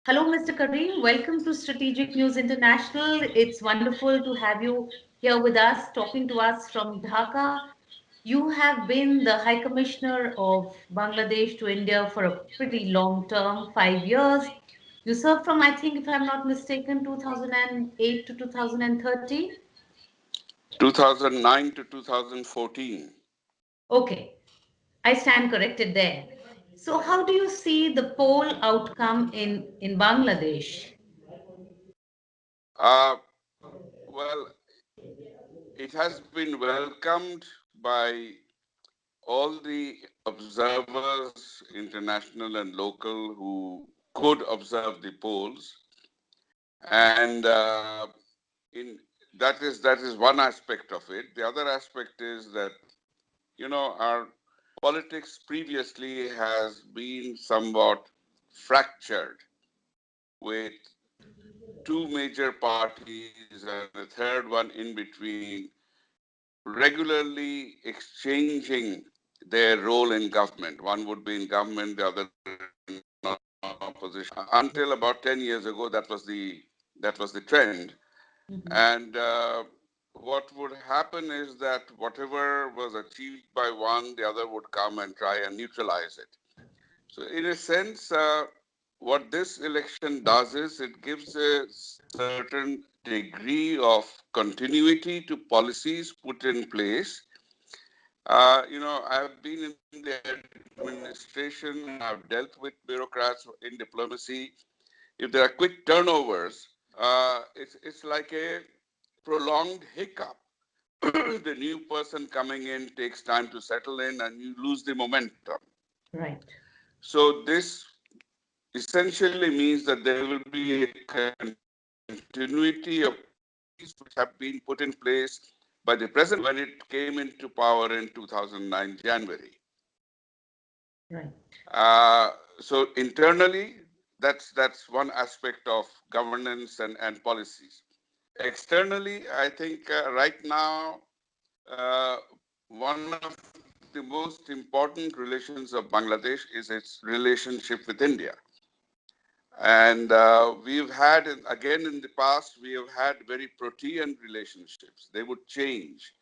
Hello, Mr. Karim. Welcome to Strategic News International. It's wonderful to have you here with us, talking to us from Dhaka. You have been the High Commissioner of Bangladesh to India for a pretty long term, 5 years. You served from, I think, if I'm not mistaken, 2008 to 2013. 2009 to 2014. Okay, I stand corrected there. So, how do you see the poll outcome in Bangladesh? Uh, well, it has been welcomed by all the observers, international and local, who could observe the polls, and in that is one aspect of it. The other aspect is that our politics previously has been somewhat fractured with two major parties and a third one in between regularly exchanging their role in government. One would be in government, the other in opposition. Until about 10 years ago, that was the trend. Mhm. And what would happen is that whatever was achieved by one, the other would come and try and neutralize it. So, in a sense, what this election does is it gives a certain degree of continuity to policies put in place. I've been in the administration and I've dealt with bureaucrats in diplomacy. If there are quick turnovers, it's like a prolonged hiccup. The new person coming in takes time to settle in and you lose the momentum. Right. So this essentially means that there will be a continuity of policies which have been put in place by the present government when it came into power in 2009 January. Right. So internally, that's one aspect of governance and policies. Externally, I think right now uh, one of the most important relations of Bangladesh is its relationship with India. And we've had, again in the past, we have had very protean relationships. They would change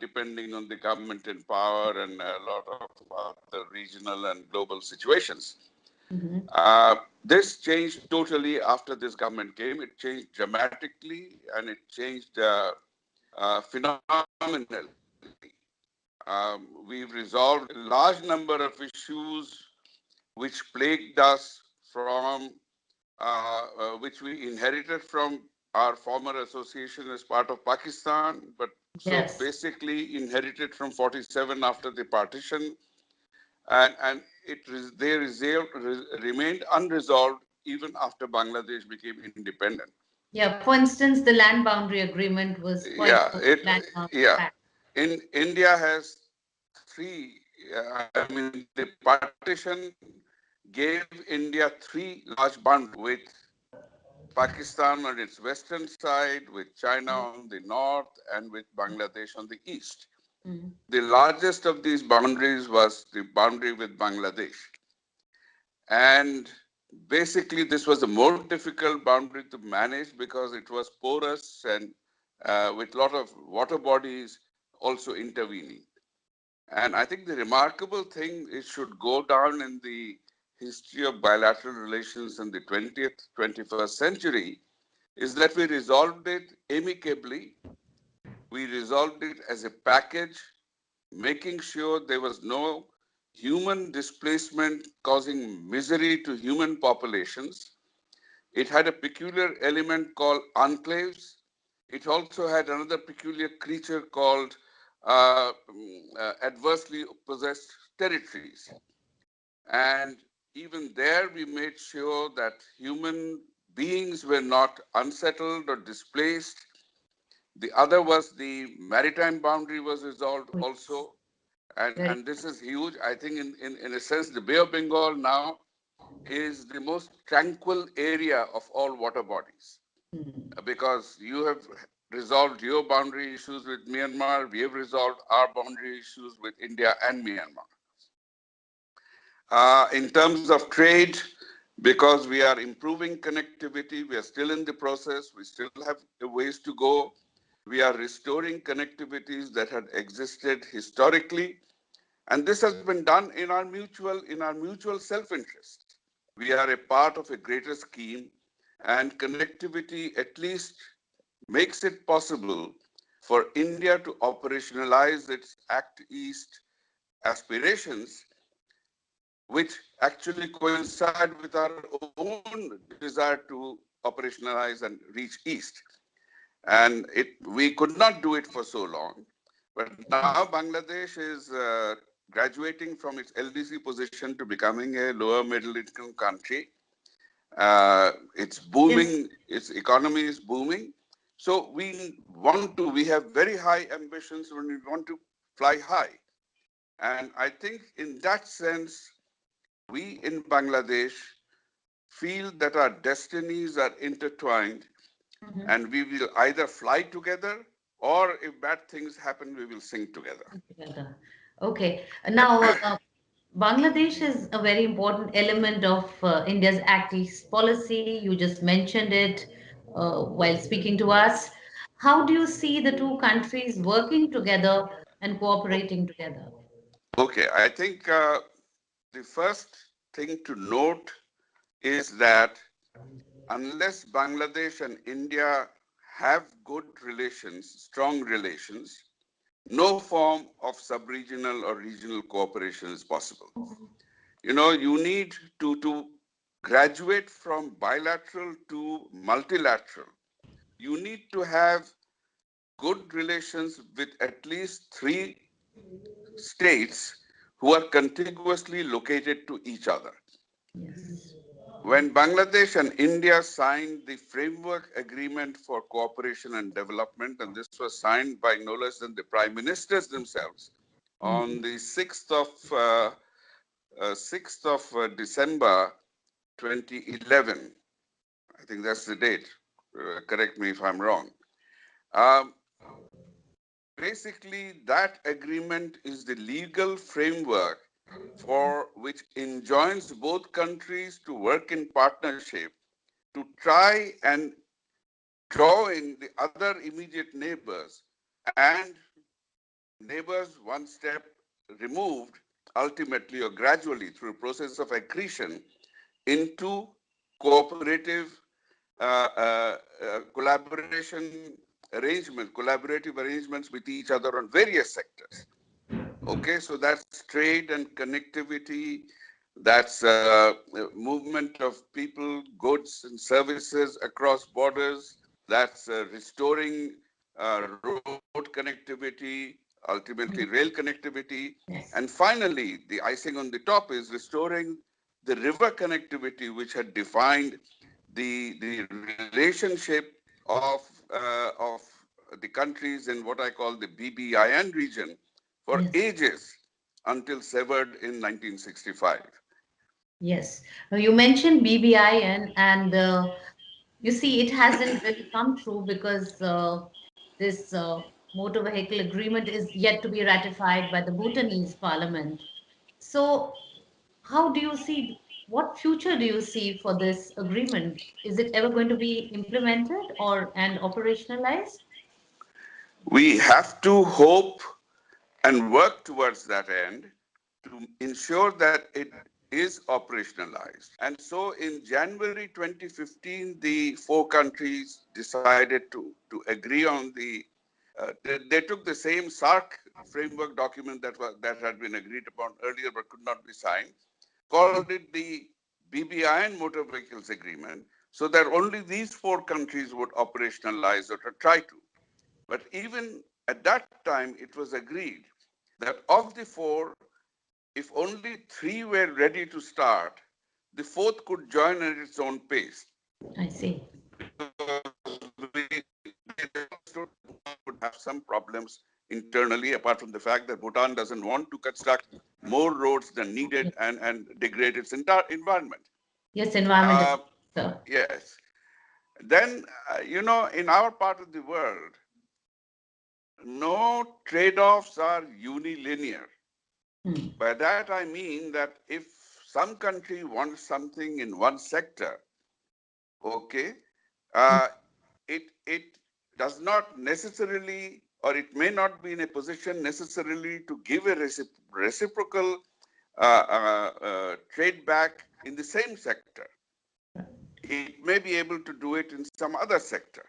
depending on the government in power and a lot of other regional and global situations. Mhm. This changed totally after this government came. It changed dramatically and it changed phenomenally. We've resolved a large number of issues which plagued us from which we inherited from our former association as part of Pakistan, but so Yes. basically inherited from 47 after the partition, and remained unresolved even after Bangladesh became independent. Yeah. For instance, the land boundary agreement was quite Yeah, a it landmark yeah. fact. In India has three. I mean, the partition gave India three large boundaries with Pakistan on its western side, with China on the north, and with Bangladesh on the east. Mm. The largest of these boundaries was the boundary with Bangladesh. And basically, this was the more difficult boundary to manage because it was porous and with a lot of water bodies also intervening. And I think the remarkable thing, it should go down in the history of bilateral relations in the 20th, 21st century, is that we resolved it amicably. We resolved it as a package, making sure there was no human displacement causing misery to human populations. It had a peculiar element called enclaves. It also had another peculiar creature called adversely possessed territories. And even there, we made sure that human beings were not unsettled or displaced. The other was the maritime boundary was resolved Oh, yes. also. And, Very. and this is huge. I think in a sense, the Bay of Bengal now is the most tranquil area of all water bodies Mm. because you have resolved your boundary issues with Myanmar. We have resolved our boundary issues with India and Myanmar. In terms of trade, because we are improving connectivity. We are still in the process. We still have ways to go. We are restoring connectivities that had existed historically. And this has been done in our mutual self-interest. We are a part of a greater scheme, and connectivity at least makes it possible for India to operationalize its Act East aspirations, which actually coincide with our own desire to operationalize and reach East. And we could not do it for so long. But now Bangladesh is graduating from its LDC position to becoming a lower middle income country. It's Yes. booming, its economy is booming. So we have very high ambitions when we want to fly high. And I think in that sense, we in Bangladesh feel that our destinies are intertwined, Mhm. and we will either fly together, or if bad things happen, we will sing together. Together. Okay. Now, Bangladesh is a very important element of India's Act East policy. You just mentioned it while speaking to us. How do you see the two countries working together and cooperating together? Okay, I think the first thing to note is that unless Bangladesh and India have good relations, strong relations, no form of sub-regional or regional cooperation is possible. You know, you need to graduate from bilateral to multilateral. You need to have good relations with at least three states who are contiguously located to each other. Yes. When Bangladesh and India signed the Framework Agreement for Cooperation and Development, and this was signed by no less than the Prime Ministers themselves on the 6th of December 2011, I think that's the date. Correct me if I'm wrong. Um, Basically, that agreement is the legal framework for which enjoins both countries to work in partnership to try and draw in the other immediate neighbors, and neighbors one step removed, ultimately or gradually through a process of accretion, into cooperative collaborative arrangements with each other on various sectors. Okay, so that's trade and connectivity, that's movement of people, goods, and services across borders, that's restoring road connectivity, ultimately rail connectivity, and Yes. finally, the icing on the top is restoring the river connectivity, which had defined the relationship of the countries in what I call the BBIN region for Yes. ages until severed in 1965. Yes. Now, you mentioned BBIN, and you see, it hasn't really come true because this motor vehicle agreement is yet to be ratified by the Bhutanese parliament. So, how do you see, what future do you see for this agreement? Is it ever going to be implemented or and operationalized? We have to hope and work towards that end to ensure that it is operationalized. And so in January 2015, the four countries decided to agree on they took the same SARC framework document that had been agreed upon earlier but could not be signed, called it the BBIN Motor Vehicles Agreement, so that only these four countries would operationalize or try to. But even at that time, it was agreed that of the four, if only three were ready to start, the fourth could join at its own pace. I see. Because they understood Bhutan would have some problems internally, apart from the fact that Bhutan doesn't want to construct more roads than needed and degrade its entire environment. Yes, environment is. Uh, Sir. yes. Then, in our part of the world, no trade offs are unilinear. Hmm. By that, I mean that if some country wants something in one sector, okay, uh, it does not necessarily, or it may not be in a position necessarily to give a reciprocal trade back in the same sector. It may be able to do it in some other sector.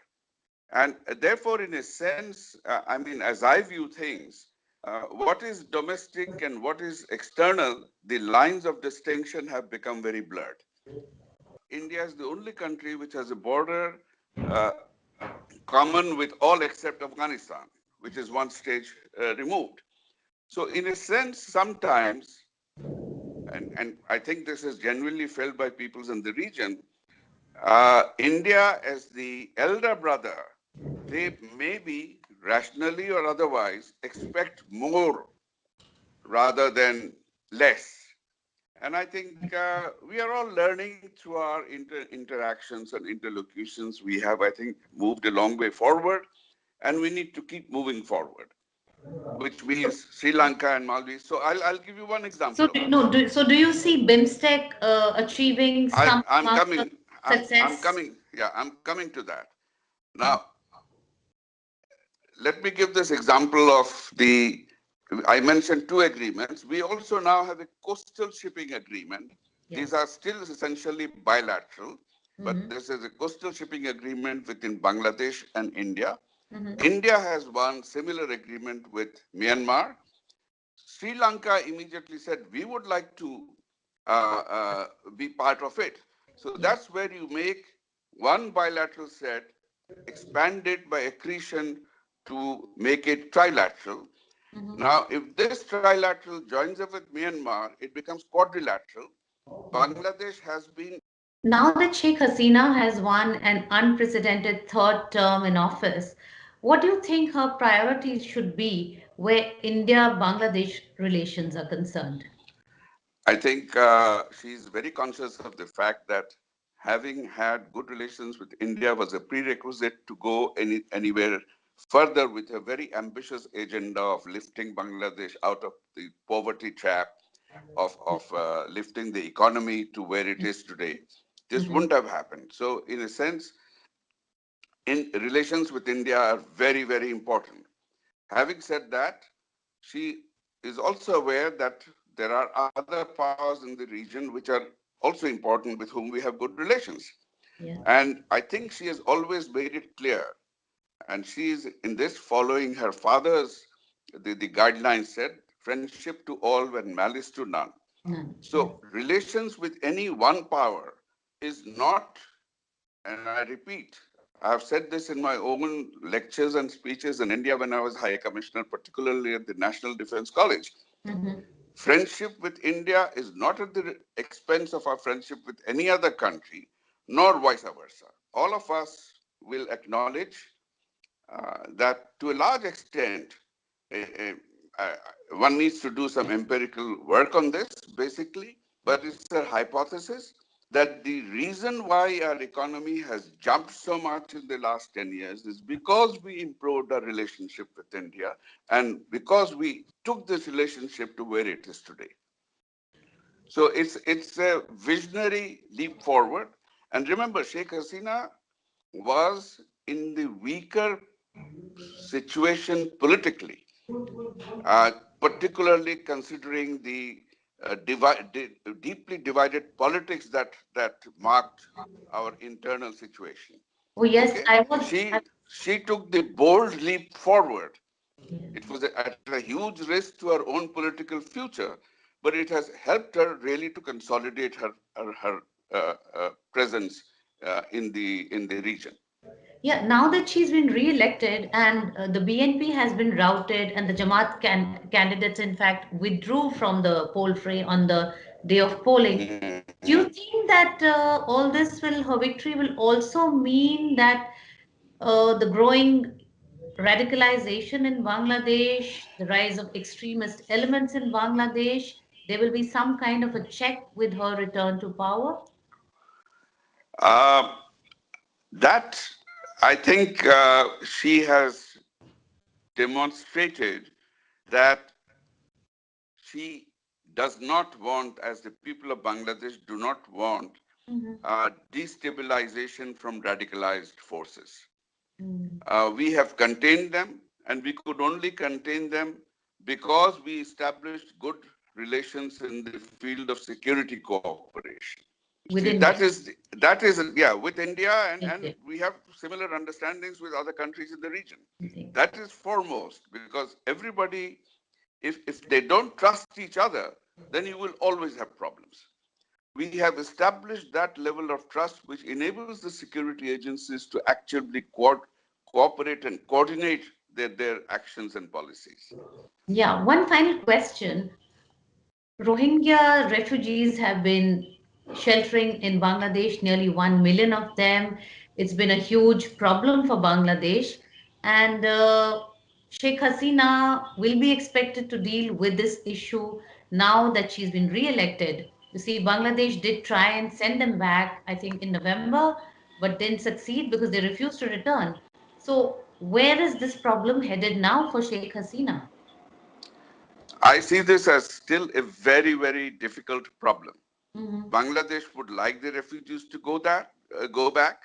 And therefore, in a sense, I mean, as I view things, what is domestic and what is external, the lines of distinction have become very blurred. India is the only country which has a border uh, common with all except Afghanistan, which is one stage removed. So in a sense, sometimes, and I think this is genuinely felt by peoples in the region, India as the elder brother, they maybe rationally or otherwise expect more rather than less. And I think we are all learning through our interactions and interlocutions. We have, I think, moved a long way forward, and we need to keep moving forward, which means Sri Lanka and Maldives. So I'll give you one So example of no, this. do you see BIMSTEC achieving some I'm amount of coming. I'm success? coming. Yeah, I'm coming to that. Now, let me give this example of the. I mentioned two agreements. We also now have a coastal shipping agreement. These Yes. are still essentially bilateral, but Mm-hmm. this is a coastal shipping agreement within Bangladesh and India. Mm-hmm. India has one similar agreement with Myanmar. Sri Lanka immediately said, we would like to be part of it. So Yeah. that's where you make one bilateral set expanded by accretion to make it trilateral. Mm-hmm. Now, if this trilateral joins up with Myanmar, it becomes quadrilateral. Bangladesh has been. Now that Sheikh Hasina has won an unprecedented third term in office, what do you think her priorities should be where India-Bangladesh relations are concerned? I think she's very conscious of the fact that having had good relations with India was a prerequisite to go anywhere further with a very ambitious agenda of lifting Bangladesh out of the poverty trap, of lifting the economy to where it is today. This Mm-hmm. wouldn't have happened. So, in a sense, in relations with India are very, very important. Having said that, she is also aware that there are other powers in the region which are also important with whom we have good relations. Yeah. And I think she has always made it clear, and she is in this following her father's, the guidelines said, friendship to all and malice to none. None. Yes. So relations with any one power is not, and I repeat, I have said this in my own lectures and speeches in India when I was High Commissioner, particularly at the National Defense College. Mm-hmm. Friendship with India is not at the expense of our friendship with any other country, nor vice versa. All of us will acknowledge that to a large extent, uh, uh, one needs to do some empirical work on this, basically, but it's a hypothesis that the reason why our economy has jumped so much in the last 10 years is because we improved our relationship with India and because we took this relationship to where it is today. So it's a visionary leap forward. And remember, Sheikh Hasina was in the weaker situation politically, uh, particularly considering the deeply divided politics that marked our internal situation. Oh yes, Okay, I was. she took the bold leap forward. Yeah. It was at a huge risk to her own political future, but it has helped her really to consolidate her presence in the region. Yeah, now that she's been re-elected and the BNP has been routed and the Jamaat candidates, in fact, withdrew from the poll fray on the day of polling, Mhm. do you think that all this will, her victory will also mean that the growing radicalization in Bangladesh, the rise of extremist elements in Bangladesh, there will be some kind of a check with her return to power? Uh, that I think she has demonstrated that she does not want, as the people of Bangladesh do not want, Mhm. destabilization from radicalized forces. Mm. We have contained them, and we could only contain them because we established good relations in the field of security cooperation. See, With India. that is yeah, with India, and Okay. we have similar understandings with other countries in the region. Okay. That is foremost, because everybody, if they don't trust each other, then you will always have problems. We have established that level of trust which enables the security agencies to actually cooperate and coordinate their actions and policies. Yeah, one final question. Rohingya refugees have been sheltering in Bangladesh, nearly 1 million of them. It's been a huge problem for Bangladesh. And Sheikh Hasina will be expected to deal with this issue now that she's been re-elected. You see, Bangladesh did try and send them back, I think, in November, but didn't succeed because they refused to return. So, where is this problem headed now for Sheikh Hasina? I see this as still a very, very difficult problem. Hmm. Bangladesh would like the refugees to go back,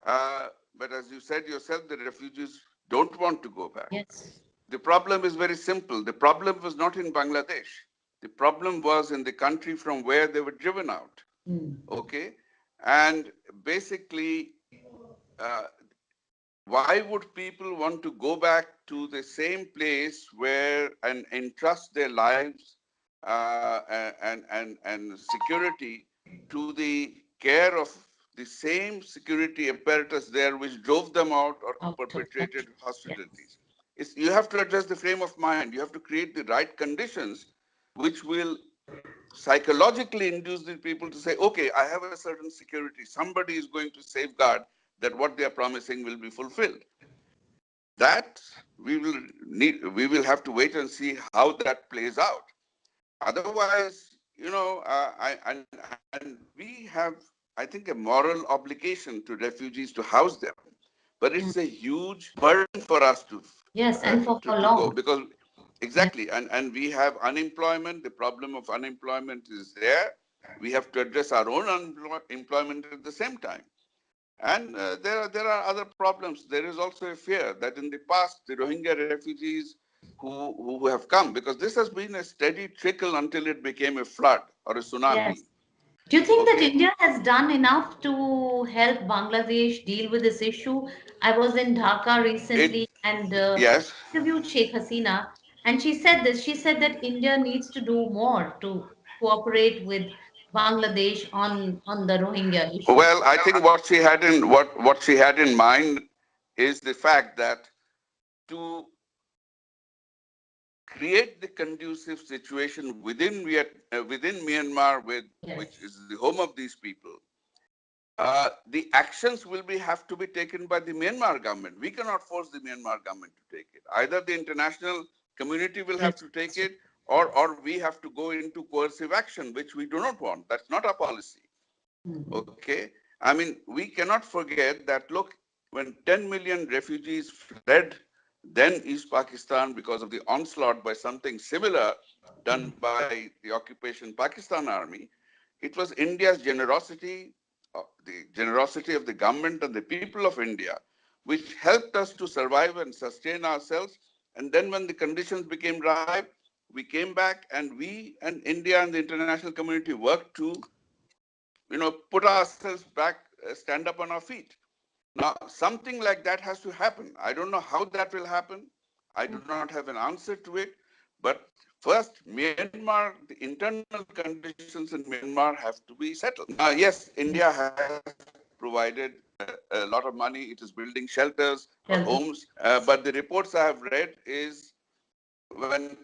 uh, but as you said yourself, the refugees don't want to go back. Yes. The problem is very simple. The problem was not in Bangladesh. The problem was in the country from where they were driven out. Mm. Okay, and basically, uh, why would people want to go back to the same place where and entrust their lives and security to the care of the same security apparatus there which drove them out or Out of perpetrated country. Yes. hostilities? You have to address the frame of mind. You have to create the right conditions which will psychologically induce the people to say, okay, I have a certain security. Somebody is going to safeguard that what they are promising will be fulfilled. That we will have to wait and see how that plays out. Otherwise, and we have, I think, a moral obligation to refugees to house them, but Mm. it's a huge burden for us Yes, and for how to go, long? because Yeah. exactly, and we have unemployment. The problem of unemployment is there. We have to address our own unemployment at the same time. And there are other problems. There is also a fear that in the past, the Rohingya refugees who have come, because this has been a steady trickle until it became a flood or a tsunami. Yes. Do you think that Okay? India has done enough to help Bangladesh deal with this issue? I was in Dhaka It, recently and yes. interviewed Sheikh Hasina, and she said this. She said that India needs to do more to cooperate with Bangladesh on the Rohingya issue. Well, I think what she had in mind is the fact that to create the conducive situation within Myanmar, which Yes. is the home of these people, the actions will have to be taken by the Myanmar government. We cannot force the Myanmar government to take it. Either the international community will have Yes. to take it, or we have to go into coercive action, which we do not want. That's not our policy. Mhm. Okay? I mean, we cannot forget that, look, when 10 million refugees fled then East Pakistan because of the onslaught by something similar done by the occupation Pakistan army, it was India's generosity, the generosity of the government and the people of India, which helped us to survive and sustain ourselves. And then when the conditions became ripe, we came back, and we and India and the international community worked to put ourselves back, stand up on our feet. Now, something like that has to happen. I don't know how that will happen. I do not have an answer to it. But first, Myanmar, the internal conditions in Myanmar have to be settled. Now, yes, India has provided a lot of money. It is building shelters or homes. Shelter. But the reports I have read is when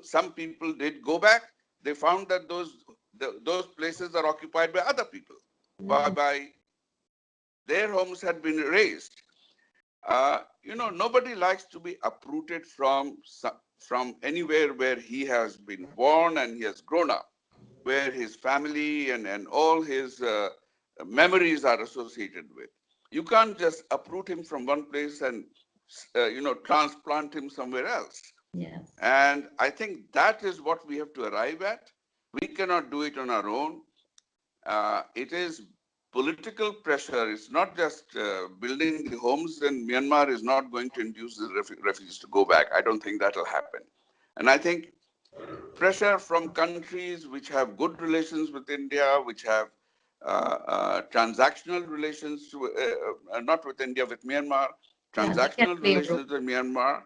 some people did go back, they found that those places are occupied by other people, Mm. by their homes had been erased. Nobody likes to be uprooted from anywhere where he has been born and he has grown up, where his family and all his memories are associated with. You can't just uproot him from one place and transplant him somewhere else. Yes. And I think that is what we have to arrive at. We cannot do it on our own. It is political pressure. It's not just building the homes in Myanmar is not going to induce the refugees to go back. I don't think that will happen. And I think pressure from countries which have good relations with India, which have transactional relations, not with India, with Myanmar, Yeah, they can transactional play a role. relations with Myanmar,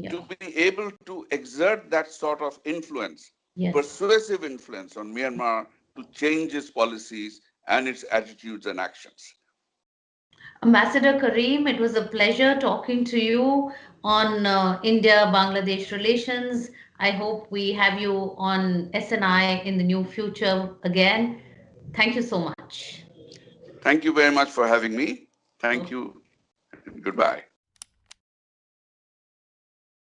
to Yeah. be able to exert that sort of influence, Yes. persuasive influence on Myanmar to change its policies and its attitudes and actions. Ambassador Karim, it was a pleasure talking to you on India-Bangladesh relations. I hope we have you on SNI in the near future again. Thank you so much. Thank you very much for having me. Thank Okay. you and goodbye.